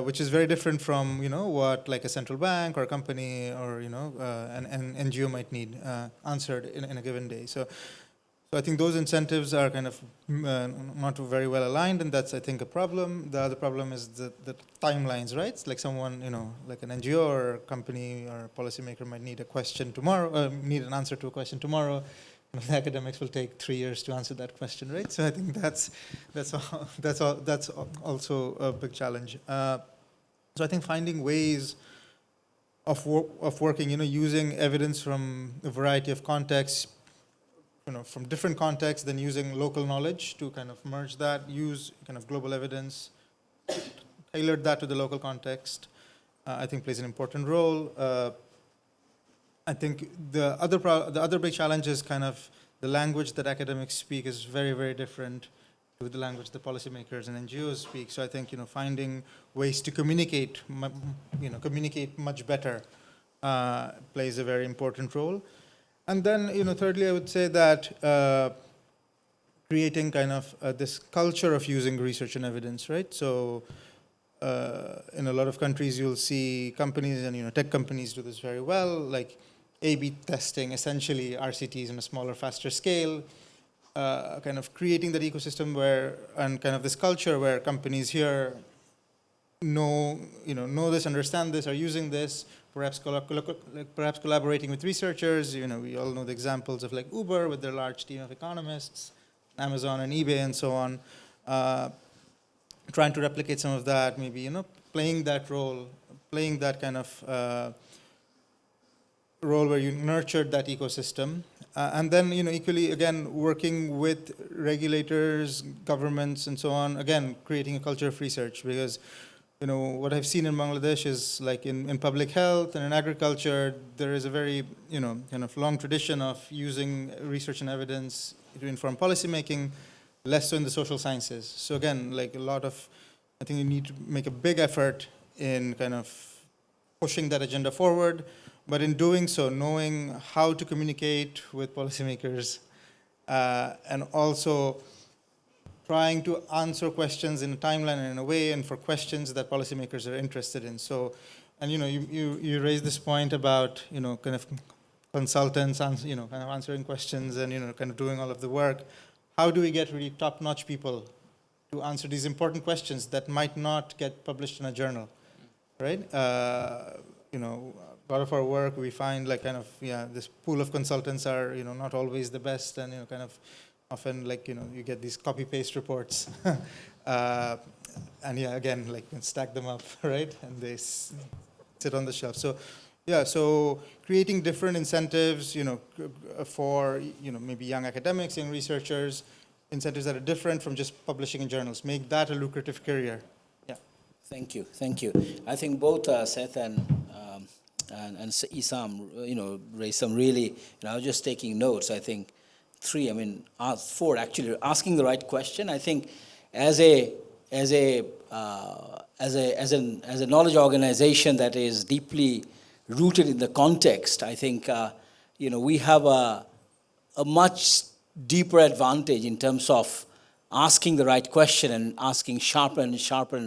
which is very different from, what like a central bank or a company or, an NGO might need answered in a given day. So I think those incentives are kind of not very well aligned, and that's, I think, a problem. The other problem is the timelines, right? It's like someone, like an NGO or a company or a policymaker might need a question tomorrow, need an answer to a question tomorrow. The academics will take 3 years to answer that question, right? So I think that's also a big challenge. So I think finding ways of working, using evidence from a variety of contexts, from different contexts, then using local knowledge to kind of merge that, use kind of global evidence, tailor that to the local context, I think plays an important role. I think the other big challenge is kind of the language that academics speak is very, very different to the language that policymakers and NGOs speak. So I think, finding ways to communicate much better plays a very important role. And then, thirdly, I would say that creating kind of this culture of using research and evidence, right? So in a lot of countries, you'll see companies and, tech companies do this very well, like A/B testing, essentially RCTs on a smaller, faster scale, kind of creating that ecosystem and kind of this culture where companies here know this, understand this, are using this, perhaps collaborating with researchers. We all know the examples of like Uber with their large team of economists, Amazon and eBay and so on. Trying to replicate some of that, maybe, playing that role, playing that kind of role where you nurtured that ecosystem And then, equally, again, working with regulators, governments, and so on, again, creating a culture of research. Because, what I've seen in Bangladesh is like in public health and in agriculture, there is a very, kind of long tradition of using research and evidence to inform policymaking, less so in the social sciences. So again, like a lot of, I think you need to make a big effort in kind of pushing that agenda forward, but in doing so, knowing how to communicate with policymakers, and also trying to answer questions in a timeline and in a way, and for questions that policymakers are interested in. So, and you raised this point about kind of consultants, kind of answering questions and kind of doing all of the work. How do we get really top-notch people to answer these important questions that might not get published in a journal, right? A lot of our work, we find like kind of, this pool of consultants are, not always the best, and, kind of often like, you get these copy-paste reports. And again, like you can stack them up, right? And they sit on the shelf. So, so creating different incentives, for, maybe young academics, young researchers, incentives that are different from just publishing in journals. Make that a lucrative career. Yeah. Thank you. I think both Seth and Issam, raised some really. I was just taking notes. I think four actually. Asking the right question. I think as a knowledge organization that is deeply rooted in the context, I think we have a much deeper advantage in terms of asking the right question and asking sharper and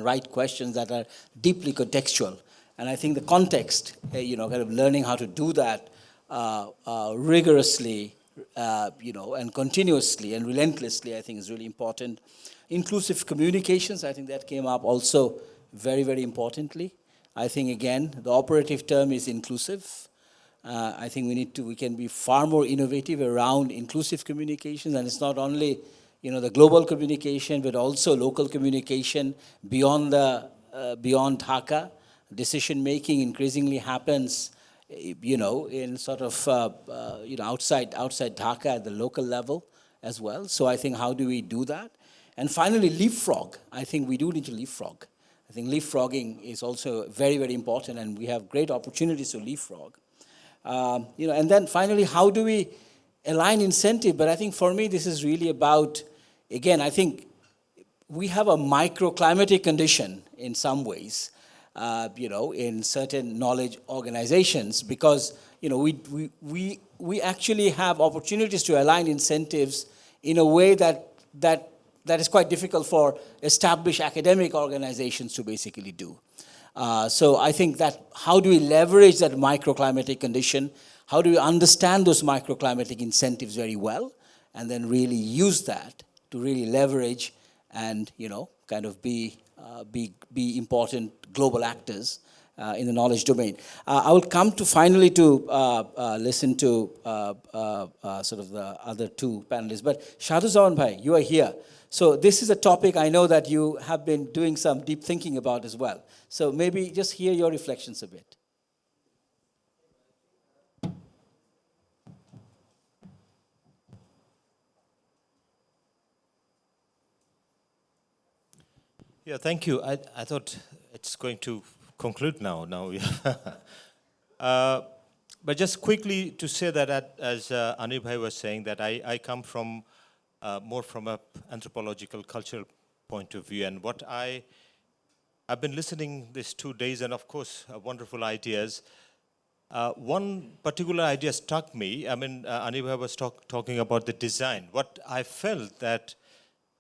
right questions that are deeply contextual. And I think the context, kind of learning how to do that rigorously, and continuously and relentlessly, I think is really important. Inclusive communications, I think that came up also very, very importantly. I think, again, the operative term is inclusive. I think we can be far more innovative around inclusive communications, and it's not only, the global communication, but also local communication beyond Dhaka. Decision making increasingly happens, in sort of, outside Dhaka at the local level as well. So I think, how do we do that? And finally, leapfrog. I think we do need to leapfrog. I think leapfrogging is also very, very important, and we have great opportunities to leapfrog. And then finally, how do we align incentive? But I think for me, this is really about, again, I think we have a microclimatic condition in some ways, in certain knowledge organizations, because, we actually have opportunities to align incentives in a way that is quite difficult for established academic organizations to basically do. So I think that how do we leverage that microclimatic condition? How do we understand those microclimatic incentives very well, and then really use that to really leverage and kind of be important global actors in the knowledge domain. I will come to finally to listen to sort of the other two panelists. But Shahduzaman Bhai, you are here. So this is a topic I know that you have been doing some deep thinking about as well. So maybe just hear your reflections a bit. Yeah, thank you. I thought it's going to conclude now. But just quickly to say that, as Anir Bhai was saying, that I come from more from an anthropological, cultural point of view. And what I've been listening these 2 days, and of course, wonderful ideas. One particular idea struck me. Anir Bhai was talking about the design. What I felt that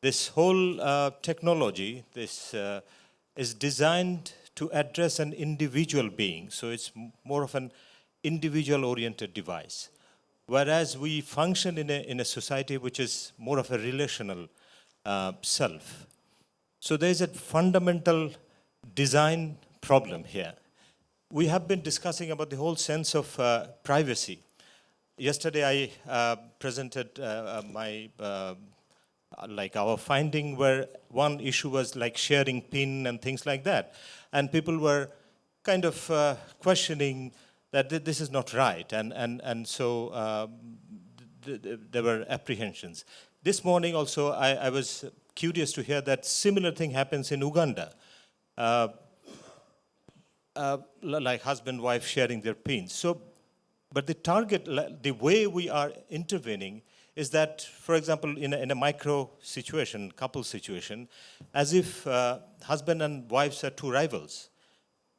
this whole technology, is designed to address an individual being. So it's more of an individual-oriented device. Whereas we function in a society which is more of a relational self. So there's a fundamental design problem here. We have been discussing about the whole sense of privacy. Yesterday I presented our finding, where one issue was like sharing PIN and things like that. And people were kind of questioning that this is not right. And so there were apprehensions. This morning also, I was curious to hear that similar thing happens in Uganda. Like husband, wife sharing their pins. So, but the target, the way we are intervening is that, for example, in a micro situation, couple situation, as if husband and wives are two rivals,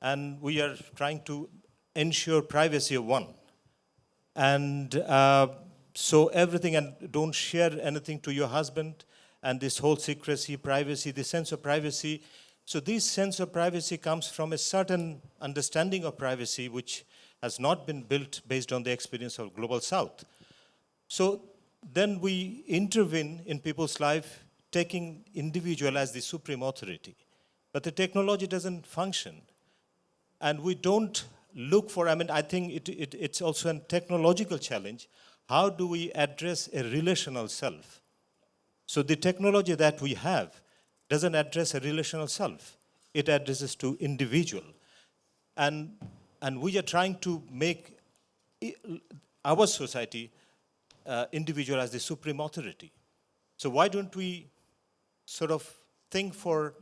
and we are trying to ensure privacy of one. And so everything, and don't share anything to your husband, and this whole secrecy, privacy, the sense of privacy. So this sense of privacy comes from a certain understanding of privacy which has not been built based on the experience of Global South. So then we intervene in people's life, taking individual as the supreme authority. But the technology doesn't function. And we don't look for, I think it's also a technological challenge. How do we address a relational self? So the technology that we have doesn't address a relational self. It addresses to individual. And we are trying to make our society individual as the supreme authority. So why don't we sort of think for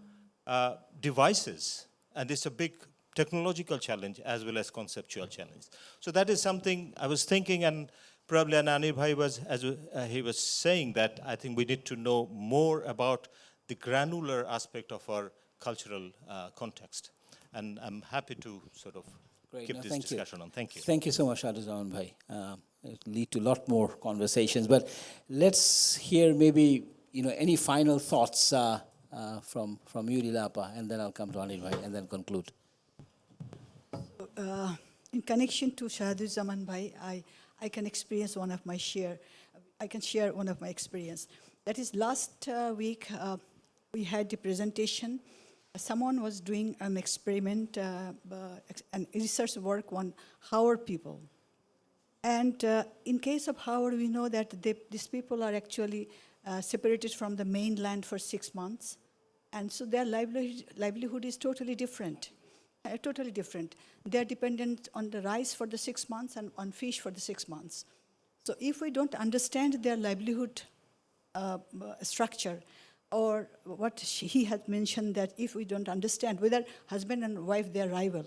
devices? And it's a big technological challenge as well as conceptual challenge. So that is something I was thinking, and probably Anir Bhai was, he was saying that I think we need to know more about the granular aspect of our cultural context. And I'm happy to sort of keep this discussion on. Thank you. Thank you so much, Shahjahan Bhai. It will lead to a lot more conversations. But let's hear maybe any final thoughts from you, Lila, and then I'll come to Anir Bhai and then conclude. In connection to Shahjahan Bhai, I can experience one of my share. I can share one of my experience. That is, last week we had the presentation. Someone was doing an experiment, and research work on Howard people. And in case of Howard, we know that these people are actually separated from the mainland for 6 months. And so their livelihood is totally different. Totally different. They're dependent on the rice for the 6 months and on fish for the 6 months. So if we don't understand their livelihood structure, or what he had mentioned, that if we don't understand whether husband and wife, they're rival,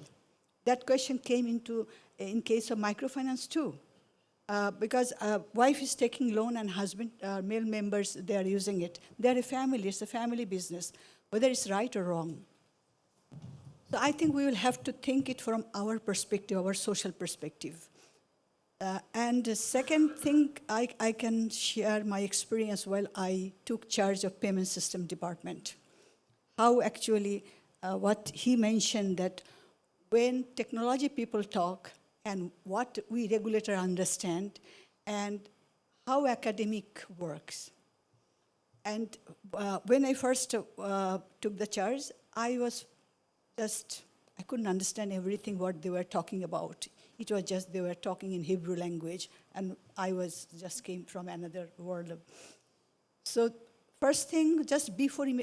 that question came into in case of microfinance too. Because wife is taking loan and husband, male members, they are using it. They're a family, it's a family business, whether it's right or wrong. So I think we will have to think it from our perspective, our social perspective. And the second thing, I can share my experience while I took charge of payment system department. How actually, what he mentioned, that when technology people talk and what we regulator understand and how academic works. And when I first took the charge, I couldn't understand everything what they were talking about. It was just they were talking in Hebrew language, and I just came from another world. So first thing,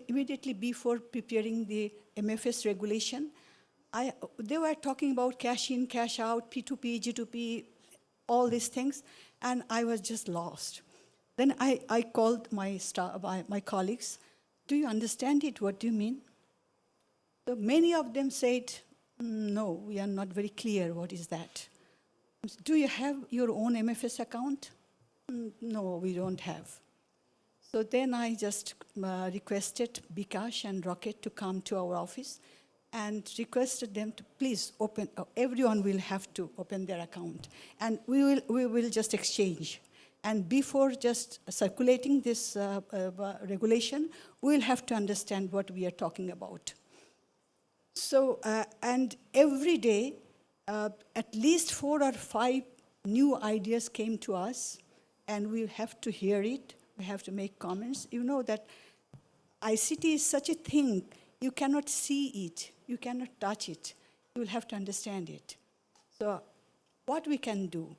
immediately before preparing the MFS regulation, they were talking about cash in, cash out, P2P, G2P, all these things, and I was just lost. Then I called my colleagues. Do you understand it? What do you mean? So many of them said, no, we are not very clear. What is that? Do you have your own MFS account? No, we don't have. So then I just requested Bikash and Rocket to come to our office and requested them to please open, everyone will have to open their account. And we will just exchange. And before just circulating this regulation, we'll have to understand what we are talking about. So, and every day, at least 4 or 5 new ideas came to us, and we have to hear it, we have to make comments. You know that ICT is such a thing, you cannot see it, you cannot touch it, you will have to understand it. So, what we can do?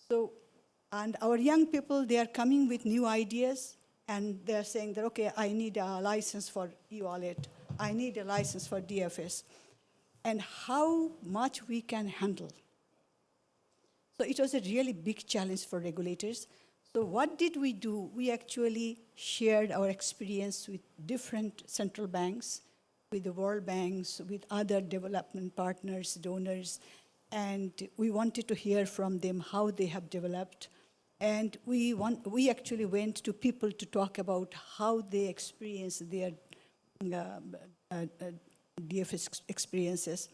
So, and our young people, they are coming with new ideas, and they're saying that, okay, I need a license for e-wallet, I need a license for DFS, and how much we can handle. So it was a really big challenge for regulators. So what did we do? We actually shared our experience with different central banks, with the World Banks, with other development partners, donors, and we wanted to hear from them how they have developed. And we actually went to people to talk about how they experience their DFS experiences.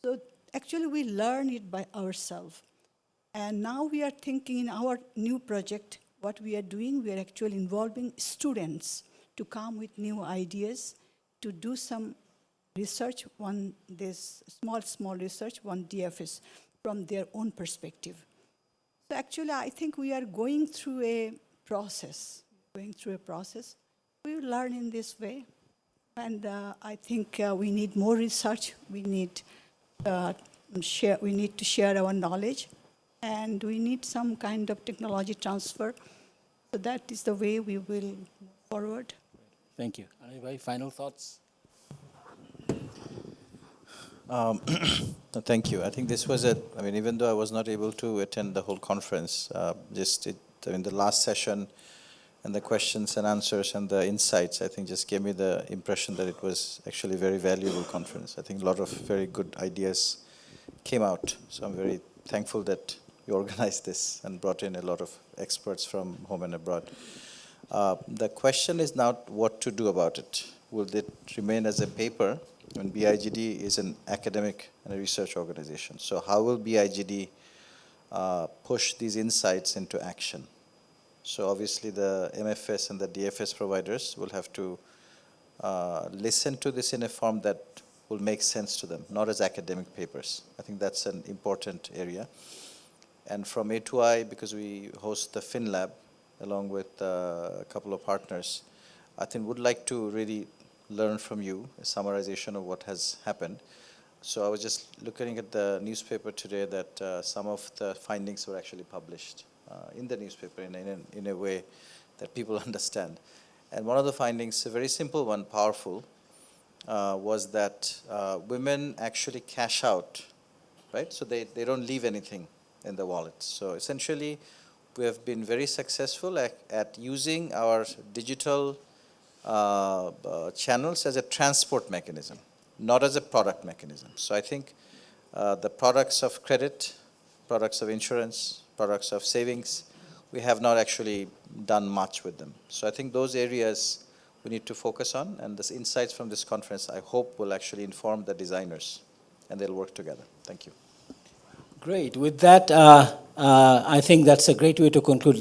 So actually we learn it by ourselves. And now we are thinking in our new project, what we are doing, we are actually involving students to come with new ideas, to do some research on this small research on DFS from their own perspective. So actually, I think we are going through a process. We will learn in this way. And I think we need more research. We need to share our knowledge. And we need some kind of technology transfer. So that is the way we will move forward. Thank you. Anybody, final thoughts? No, thank you. I think this was even though I was not able to attend the whole conference, the last session and the questions and answers and the insights, I think just gave me the impression that it was actually a very valuable conference. I think a lot of very good ideas came out. So I'm very thankful that you organized this and brought in a lot of experts from home and abroad. The question is now what to do about it. Will it remain as a paper? When BIGD is an academic and a research organization. So how will BIGD push these insights into action? So obviously the MFS and the DFS providers will have to listen to this in a form that will make sense to them, not as academic papers. I think that's an important area. And from A2I, because we host the FinLab along with a couple of partners, I think would like to really learn from you a summarization of what has happened. So I was just looking at the newspaper today that some of the findings were actually published in the newspaper in a way that people understand. And one of the findings, a very simple one, powerful, was that women actually cash out, right? So they don't leave anything in the wallet. So essentially, we have been very successful at using our digital channels as a transport mechanism, not as a product mechanism. So I think the products of credit, products of insurance, products of savings, we have not actually done much with them. So I think those areas we need to focus on, and the insights from this conference, I hope, will actually inform the designers, and they'll work together. Thank you. Great. With that, I think that's a great way to conclude